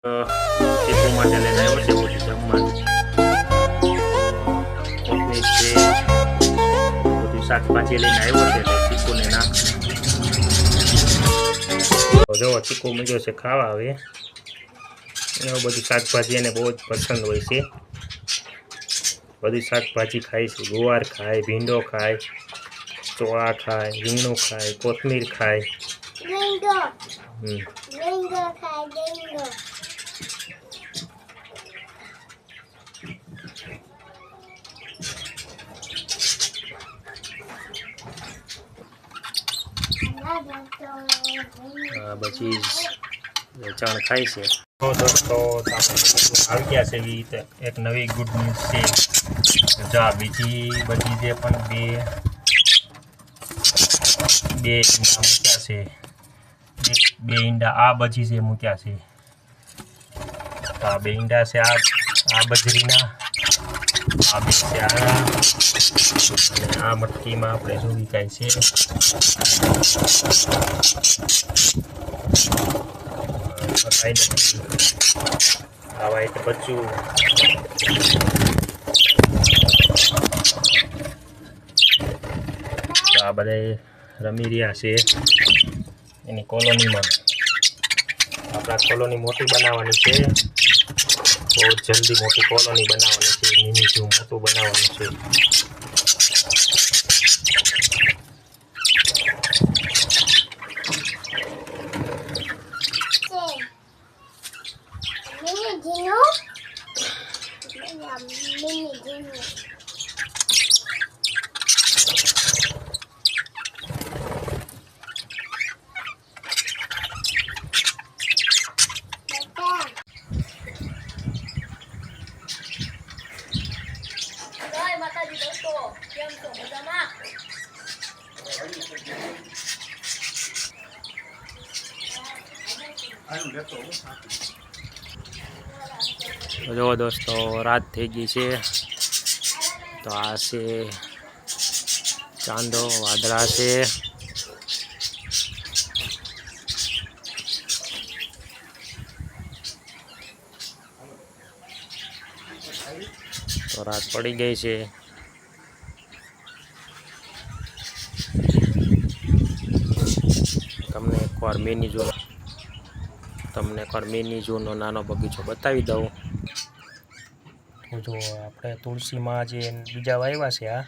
ટીપુ માટે લઈને આવ્યો છે બધું જમવાનું. કોથમીર છે, બધું શાકભાજી લઈને આવ્યો છે એટલે ચીકુને નાખ. જો ચીકુ મૂક્યો છે ખાવા. હવે એવું બધું શાકભાજી એને બહુ જ પસંદ હોય છે. બધી શાકભાજી ખાય છે. ગુવાર ખાય, ભીંડો ખાય, ચોળા ખાય, રીંગણું ખાય, કોથમીર ખાય. પછી વેચાણ ખાય છે. તો દોસ્તો આવી ગયા છે એવી એક નવી ગુડ ન્યૂઝ છે. જા બીજી બધી જે પણ બે ઈંડા મૂક્યા છે, બે ઈંડા આ બજી જે મૂક્યા છે. આ બે ઈંડા છે આ બજરીના, આ બે છે અને આ મટકીમાં આપણે શું વિકાય છે. આ વાઈટ બચ્ચું આ બધા રમી રહ્યા છે એની કોલોનીમાં. આપણા કોલોની મોટી બનાવવાની છે, બહુ જલ્દી મોટી કોલોની બનાવવાની છે. મિની ઝૂ મોટું બનાવવાનું છે. જો દોસ્તો રાત થઈ ગઈ છે. તો આ છે ચાંદો, વાદળા છે. તો રાત પડી ગઈ છે. તમને એકવાર મિની ઝૂનો નાનો બગીચો બતાવી દઉં. જો આપણે તુલસીમાં જે બીજા વાવ્યા છે આ